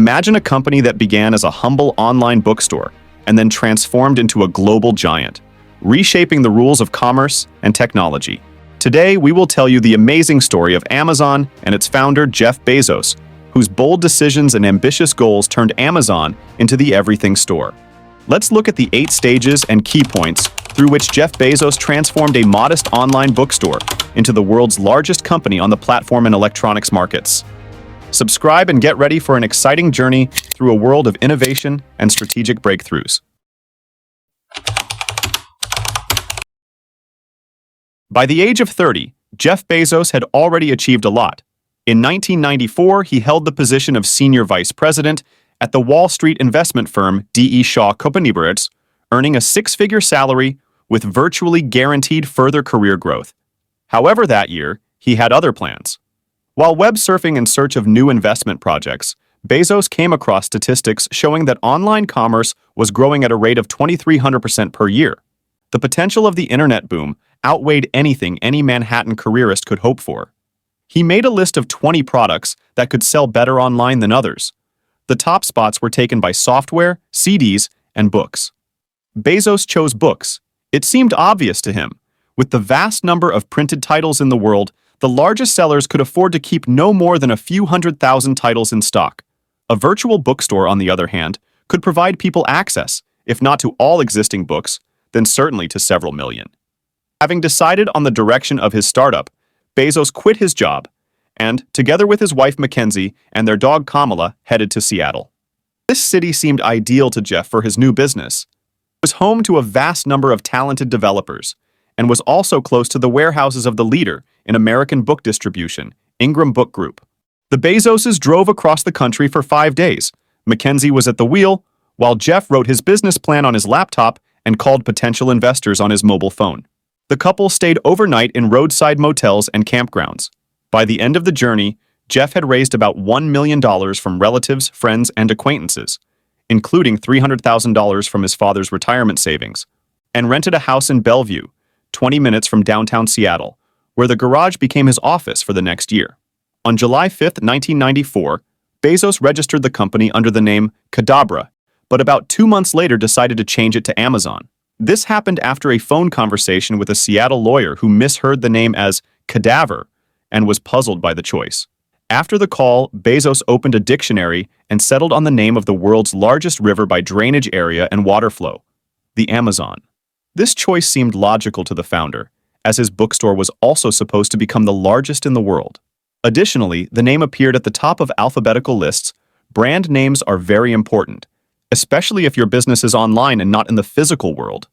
Imagine a company that began as a humble online bookstore and then transformed into a global giant, reshaping the rules of commerce and technology. Today, we will tell you the amazing story of Amazon and its founder, Jeff Bezos, whose bold decisions and ambitious goals turned Amazon into the everything store. Let's look at the 8 stages and key points through which Jeff Bezos transformed a modest online bookstore into the world's largest company on the platform and electronics markets. Subscribe and get ready for an exciting journey through a world of innovation and strategic breakthroughs. By the age of 30, Jeff Bezos had already achieved a lot. In 1994, he held the position of senior vice president at the Wall Street investment firm D.E. Shaw Company, earning a 6-figure salary with virtually guaranteed further career growth. However, that year, he had other plans. While web surfing in search of new investment projects, Bezos came across statistics showing that online commerce was growing at a rate of 2,300% per year. The potential of the internet boom outweighed anything any Manhattan careerist could hope for. He made a list of 20 products that could sell better online than others. The top spots were taken by software, CDs, and books. Bezos chose books. It seemed obvious to him. With the vast number of printed titles in the world, the largest sellers could afford to keep no more than a few 100,000 titles in stock. A virtual bookstore, on the other hand, could provide people access, if not to all existing books, then certainly to several million. Having decided on the direction of his startup, Bezos quit his job and, together with his wife Mackenzie and their dog Kamala, headed to Seattle. This city seemed ideal to Jeff for his new business. It was home to a vast number of talented developers and was also close to the warehouses of the leader in American book distribution, Ingram Book Group. The Bezoses drove across the country for 5 days. Mackenzie was at the wheel, while Jeff wrote his business plan on his laptop and called potential investors on his mobile phone. The couple stayed overnight in roadside motels and campgrounds. By the end of the journey, Jeff had raised about $1 million from relatives, friends, and acquaintances, including $300,000 from his father's retirement savings, and rented a house in Bellevue, 20 minutes from downtown Seattle, where the garage became his office for the next year. On July 5, 1994, Bezos registered the company under the name Cadabra, but about 2 months later decided to change it to Amazon. This happened after a phone conversation with a Seattle lawyer who misheard the name as cadaver and was puzzled by the choice. After the call, Bezos opened a dictionary and settled on the name of the world's largest river by drainage area and water flow, the Amazon. This choice seemed logical to the founder, as his bookstore was also supposed to become the largest in the world. Additionally, the name appeared at the top of alphabetical lists. Brand names are very important, especially if your business is online and not in the physical world.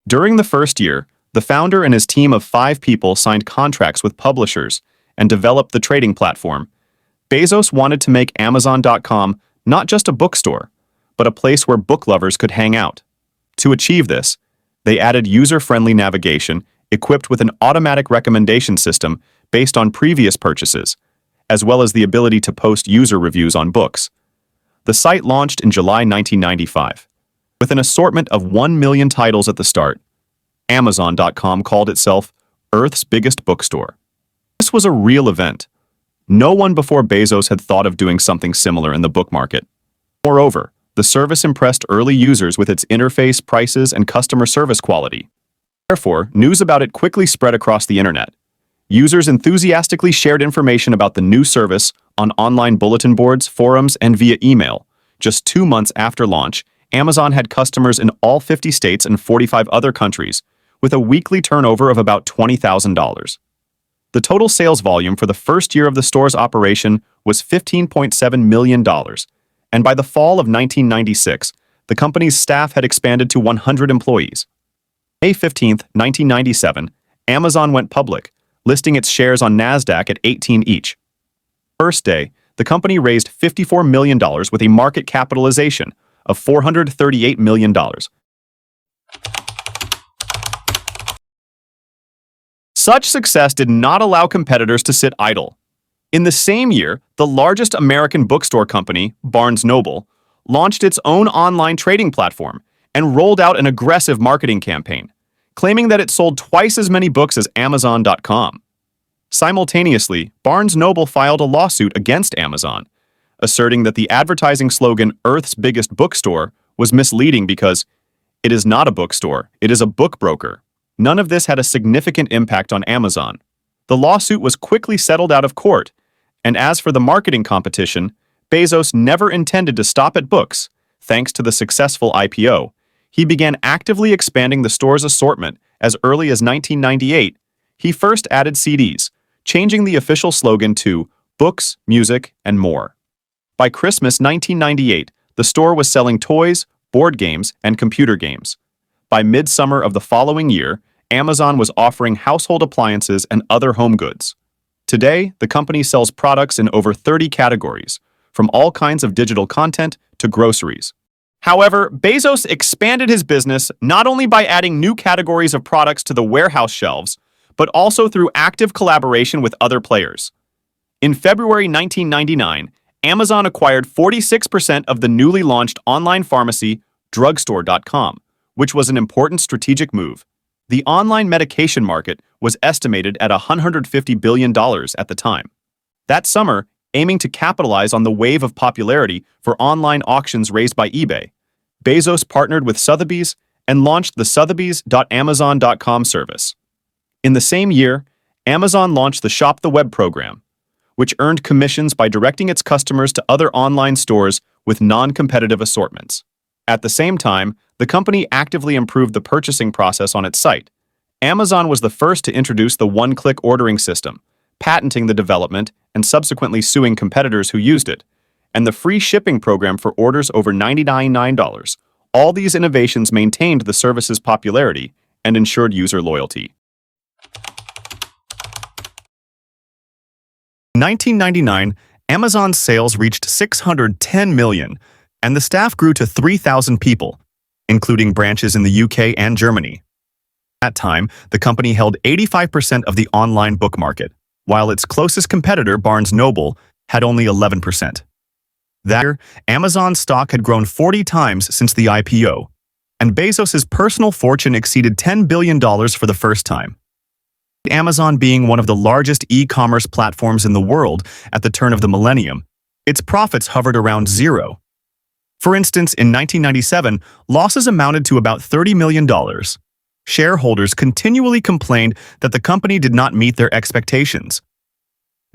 During the first year, the founder and his team of 5 people signed contracts with publishers and developed the trading platform. Bezos wanted to make Amazon.com not just a bookstore, but a place where book lovers could hang out. To achieve this, they added user-friendly navigation equipped with an automatic recommendation system based on previous purchases, as well as the ability to post user reviews on books. The site launched in July 1995. With an assortment of 1 million titles at the start, Amazon.com called itself Earth's biggest bookstore. This was a real event. No one before Bezos had thought of doing something similar in the book market. Moreover, the service impressed early users with its interface, prices, and customer service quality. Therefore, news about it quickly spread across the internet. Users enthusiastically shared information about the new service on online bulletin boards, forums, and via email. Just 2 months after launch, Amazon had customers in all 50 states and 45 other countries, with a weekly turnover of about $20,000. The total sales volume for the first year of the store's operation was $15.7 million, and by the fall of 1996, the company's staff had expanded to 100 employees. May 15, 1997, Amazon went public, listing its shares on NASDAQ at 18 each. First day, the company raised $54 million with a market capitalization of $438 million. Such success did not allow competitors to sit idle. In the same year, the largest American bookstore company, Barnes Noble, launched its own online trading platform and rolled out an aggressive marketing campaign, claiming that it sold twice as many books as Amazon.com. Simultaneously, Barnes Noble filed a lawsuit against Amazon, asserting that the advertising slogan "Earth's Biggest Bookstore" was misleading because it is not a bookstore, it is a book broker. None of this had a significant impact on Amazon. The lawsuit was quickly settled out of court, and as for the marketing competition, Bezos never intended to stop at books. Thanks to the successful IPO, he began actively expanding the store's assortment as early as 1998. He first added CDs, changing the official slogan to "Books, Music, and More." By Christmas 1998, the store was selling toys, board games, and computer games. By midsummer of the following year, Amazon was offering household appliances and other home goods. Today, the company sells products in over 30 categories, from all kinds of digital content to groceries. However, Bezos expanded his business not only by adding new categories of products to the warehouse shelves, but also through active collaboration with other players. In February 1999, Amazon acquired 46% of the newly launched online pharmacy, Drugstore.com, which was an important strategic move. The online medication market was estimated at $150 billion at the time. That summer, aiming to capitalize on the wave of popularity for online auctions raised by eBay, Bezos partnered with Sotheby's and launched the Sotheby's.amazon.com service. In the same year, Amazon launched the Shop the Web program, which earned commissions by directing its customers to other online stores with non-competitive assortments. At the same time, the company actively improved the purchasing process on its site. Amazon was the first to introduce the one-click ordering system, patenting the development and subsequently suing competitors who used it, and the free shipping program for orders over $99. All these innovations maintained the service's popularity and ensured user loyalty. In 1999, Amazon's sales reached $610 million, and the staff grew to 3,000 people, including branches in the UK and Germany. At that time, the company held 85% of the online book market, while its closest competitor, Barnes Noble, had only 11%. That year, Amazon's stock had grown 40 times since the IPO, and Bezos' personal fortune exceeded $10 billion for the first time. Amazon being one of the largest e-commerce platforms in the world at the turn of the millennium, its profits hovered around zero. For instance, in 1997, losses amounted to about $30 million. Shareholders continually complained that the company did not meet their expectations.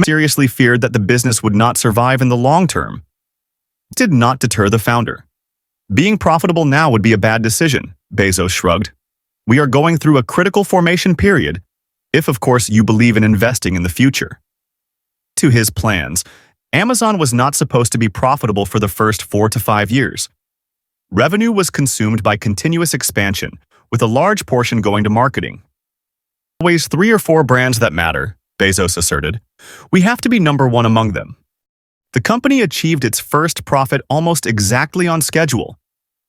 Many seriously feared that the business would not survive in the long term. This did not deter the founder. Being profitable now would be a bad decision, Bezos shrugged. We are going through a critical formation period, if of course you believe in investing in the future. To his plans, Amazon was not supposed to be profitable for the first 4 to 5 years. Revenue was consumed by continuous expansion, with a large portion going to marketing. Always 3 or 4 brands that matter, Bezos asserted. We have to be number one among them. The company achieved its first profit almost exactly on schedule,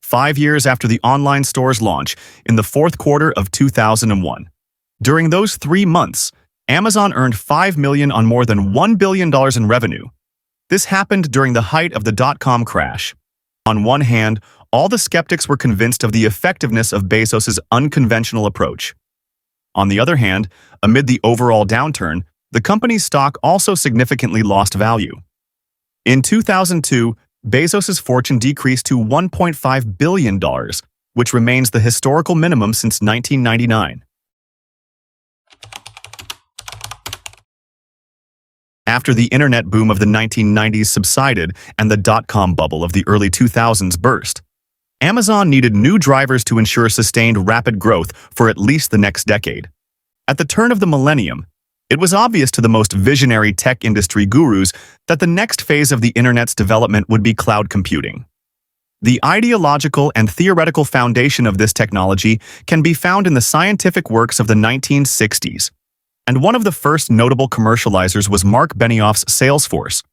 5 years after the online store's launch in the fourth quarter of 2001. During those 3 months, Amazon earned $5 million on more than $1 billion in revenue. This happened during the height of the dot-com crash. On one hand, all the skeptics were convinced of the effectiveness of Bezos' unconventional approach. On the other hand, amid the overall downturn, the company's stock also significantly lost value. In 2002, Bezos' fortune decreased to $1.5 billion, which remains the historical minimum since 1999. After the internet boom of the 1990s subsided and the dot-com bubble of the early 2000s burst, Amazon needed new drivers to ensure sustained rapid growth for at least the next decade. At the turn of the millennium, it was obvious to the most visionary tech industry gurus that the next phase of the internet's development would be cloud computing. The ideological and theoretical foundation of this technology can be found in the scientific works of the 1960s. And one of the first notable commercializers was Mark Benioff's Salesforce.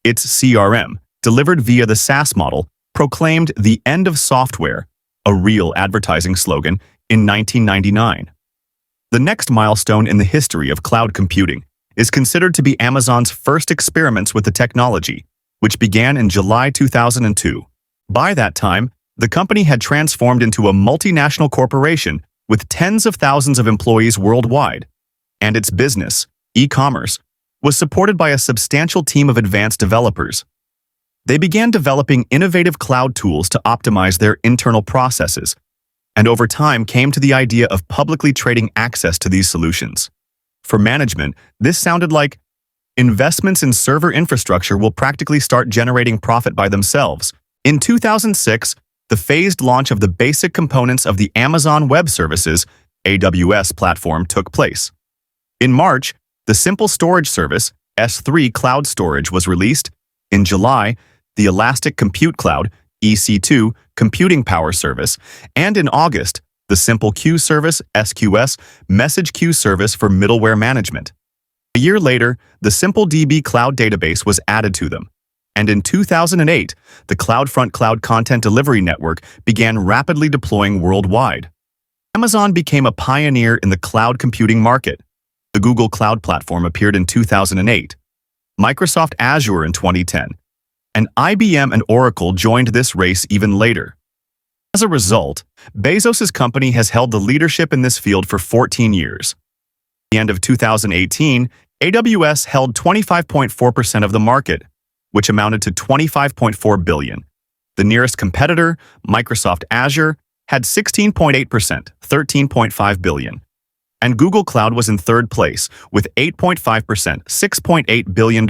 Its CRM, delivered via the SaaS model, proclaimed the end of software, a real advertising slogan, in 1999. The next milestone in the history of cloud computing is considered to be Amazon's first experiments with the technology, which began in July 2002. By that time, the company had transformed into a multinational corporation with tens of thousands of employees worldwide, and its business, e-commerce, was supported by a substantial team of advanced developers. They began developing innovative cloud tools to optimize their internal processes, and over time came to the idea of publicly trading access to these solutions. For management, this sounded like investments in server infrastructure will practically start generating profit by themselves. In 2006, the phased launch of the basic components of the Amazon Web Services (AWS) platform took place. In March, the Simple Storage Service (S3) cloud storage was released. In July, the Elastic Compute Cloud (EC2) computing power service, and in August, the Simple Queue Service (SQS) message queue service for middleware management. A year later, the SimpleDB cloud database was added to them. And in 2008, the CloudFront Cloud Content Delivery Network began rapidly deploying worldwide. Amazon became a pioneer in the cloud computing market. The Google Cloud Platform appeared in 2008, Microsoft Azure in 2010, and IBM and Oracle joined this race even later. As a result, Bezos' company has held the leadership in this field for 14 years. At the end of 2018, AWS held 25.4% of the market, which amounted to $25.4 billion. The nearest competitor, Microsoft Azure, had 16.8%, $13.5 billion. And Google Cloud was in third place with 8.5%, $6.8 billion.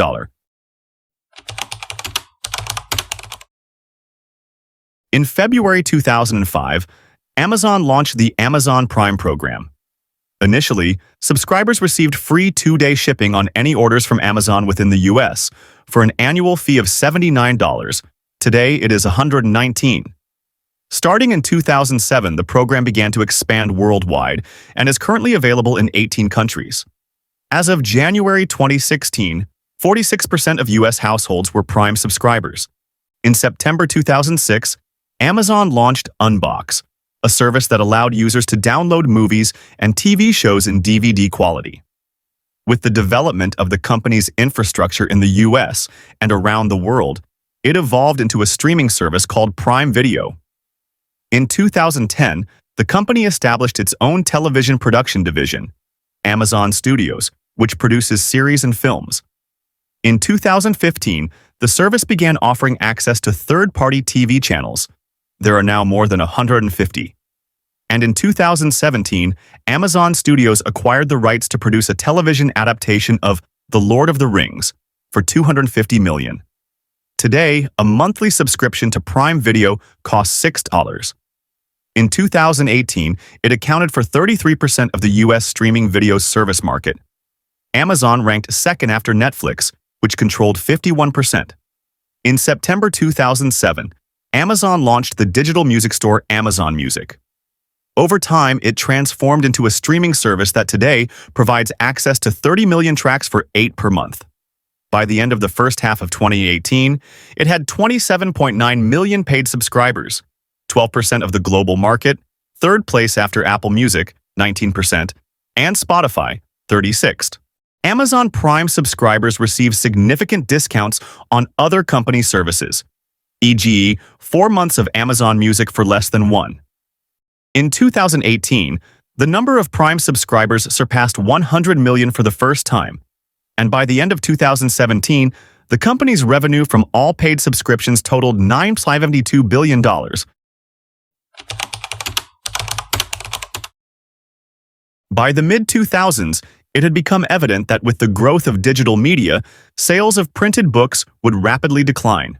In February 2005, Amazon launched the Amazon Prime program. Initially, subscribers received free 2-day shipping on any orders from Amazon within the US for an annual fee of $79. Today, it is $119. Starting in 2007, the program began to expand worldwide and is currently available in 18 countries. As of January 2016, 46% of US households were Prime subscribers. In September 2006, Amazon launched Unbox, a service that allowed users to download movies and TV shows in DVD quality. With the development of the company's infrastructure in the US and around the world, it evolved into a streaming service called Prime Video. In 2010, the company established its own television production division, Amazon Studios, which produces series and films. In 2015, the service began offering access to third-party TV channels. There are now more than 150. And in 2017, Amazon Studios acquired the rights to produce a television adaptation of The Lord of the Rings for $250 million. Today, a monthly subscription to Prime Video costs $6. In 2018, it accounted for 33% of the US streaming video service market. Amazon ranked second after Netflix, which controlled 51%. In September 2007, Amazon launched the digital music store Amazon Music. Over time, it transformed into a streaming service that today provides access to 30 million tracks for $8 per month. By the end of the first half of 2018, it had 27.9 million paid subscribers, 12% of the global market, third place after Apple Music, 19%, and Spotify, 36th. Amazon Prime subscribers receive significant discounts on other company services, e.g., 4 months of Amazon Music for less than 1. In 2018, the number of Prime subscribers surpassed 100 million for the first time, and by the end of 2017, the company's revenue from all paid subscriptions totaled $972 billion. By the mid-2000s, it had become evident that with the growth of digital media, sales of printed books would rapidly decline.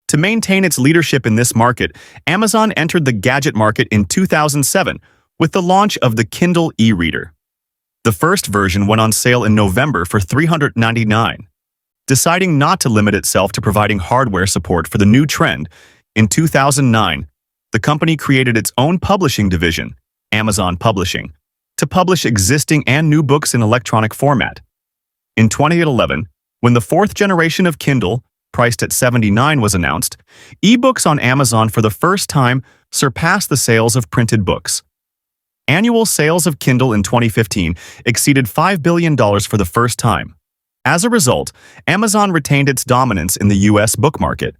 To maintain its leadership in this market, Amazon entered the gadget market in 2007 with the launch of the Kindle e-reader. The first version went on sale in November for $399. Deciding not to limit itself to providing hardware support for the new trend, in 2009, the company created its own publishing division, Amazon Publishing, to publish existing and new books in electronic format. In 2011, when the fourth generation of Kindle, priced at $79, was announced, ebooks on Amazon for the first time surpassed the sales of printed books. Annual sales of Kindle in 2015 exceeded $5 billion for the first time. As a result, Amazon retained its dominance in the US book market.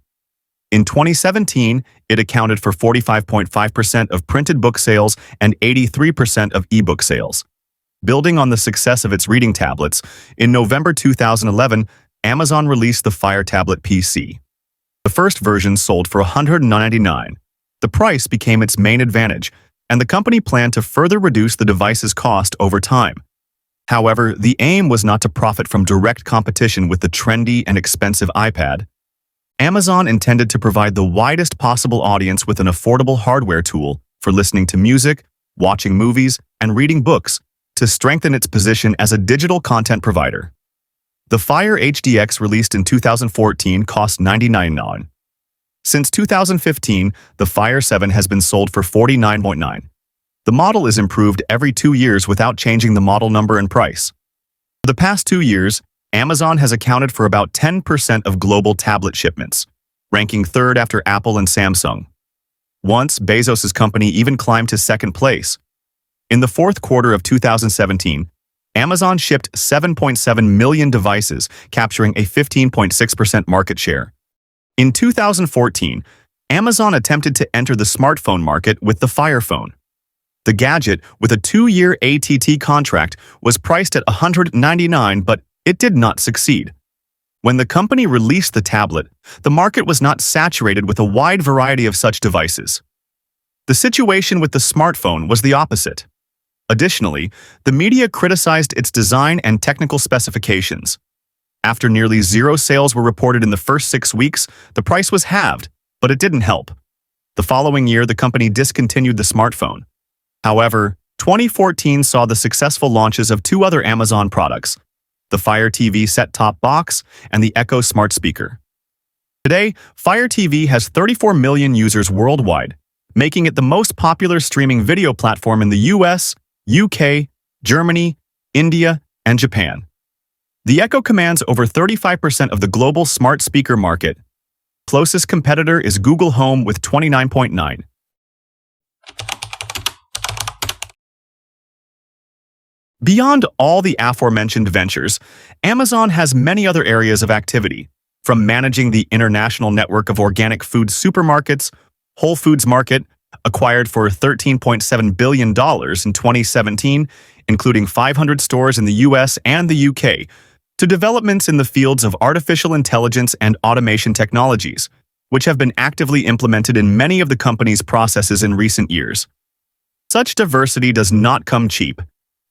In 2017, it accounted for 45.5% of printed book sales and 83% of ebook sales. Building on the success of its reading tablets, in November 2011, Amazon released the Fire Tablet PC. The first version sold for $199. The price became its main advantage, and the company planned to further reduce the device's cost over time. However, the aim was not to profit from direct competition with the trendy and expensive iPad. Amazon intended to provide the widest possible audience with an affordable hardware tool for listening to music, watching movies, and reading books to strengthen its position as a digital content provider. The Fire HDX, released in 2014, cost $99. Since 2015, the Fire 7 has been sold for $49.9. The model is improved every 2 years without changing the model number and price. For the past 2 years, Amazon has accounted for about 10% of global tablet shipments, ranking third after Apple and Samsung. Once, Bezos' company even climbed to second place. In the fourth quarter of 2017, Amazon shipped 7.7 million devices, capturing a 15.6% market share. In 2014, Amazon attempted to enter the smartphone market with the Fire Phone. The gadget, with a 2-year ATT contract, was priced at $199, but it did not succeed. When the company released the tablet, the market was not saturated with a wide variety of such devices. The situation with the smartphone was the opposite. Additionally, the media criticized its design and technical specifications. After nearly zero sales were reported in the first 6 weeks, the price was halved, but it didn't help. The following year, the company discontinued the smartphone. However, 2014 saw the successful launches of 2 other Amazon products, the Fire TV set-top box and the Echo smart speaker. Today, Fire TV has 34 million users worldwide, making it the most popular streaming video platform in the US, UK, Germany, India, and Japan. The Echo commands over 35% of the global smart speaker market. Closest competitor is Google Home with 29.9%. Beyond all the aforementioned ventures, Amazon has many other areas of activity, from managing the international network of organic food supermarkets, Whole Foods Market, acquired for $13.7 billion in 2017, including 500 stores in the US and the UK, to developments in the fields of artificial intelligence and automation technologies, which have been actively implemented in many of the company's processes in recent years. Such diversity does not come cheap.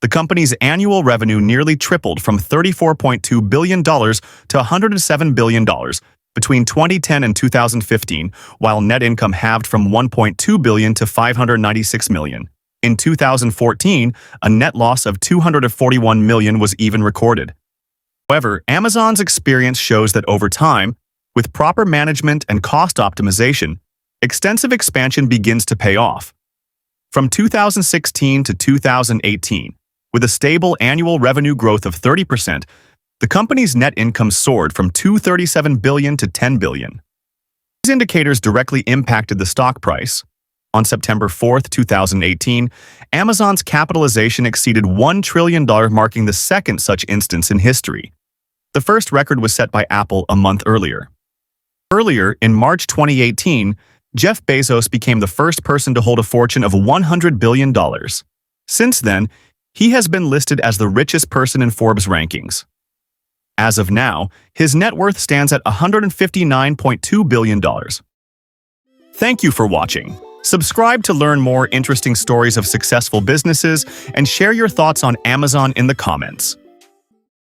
The company's annual revenue nearly tripled from $34.2 billion to $107 billion between 2010 and 2015, while net income halved from $1.2 billion to $596 million. In 2014, a net loss of $241 million was even recorded. However, Amazon's experience shows that over time, with proper management and cost optimization, extensive expansion begins to pay off. From 2016 to 2018, with a stable annual revenue growth of 30%, the company's net income soared from $237 billion to $10 billion. These indicators directly impacted the stock price. On September 4, 2018, Amazon's capitalization exceeded $1 trillion, marking the second such instance in history. The first record was set by Apple a month earlier. Earlier, in March 2018, Jeff Bezos became the first person to hold a fortune of $100 billion. Since then, he has been listed as the richest person in Forbes rankings. As of now, his net worth stands at $159.2 billion. Thank you for watching. Subscribe to learn more interesting stories of successful businesses and share your thoughts on Amazon in the comments.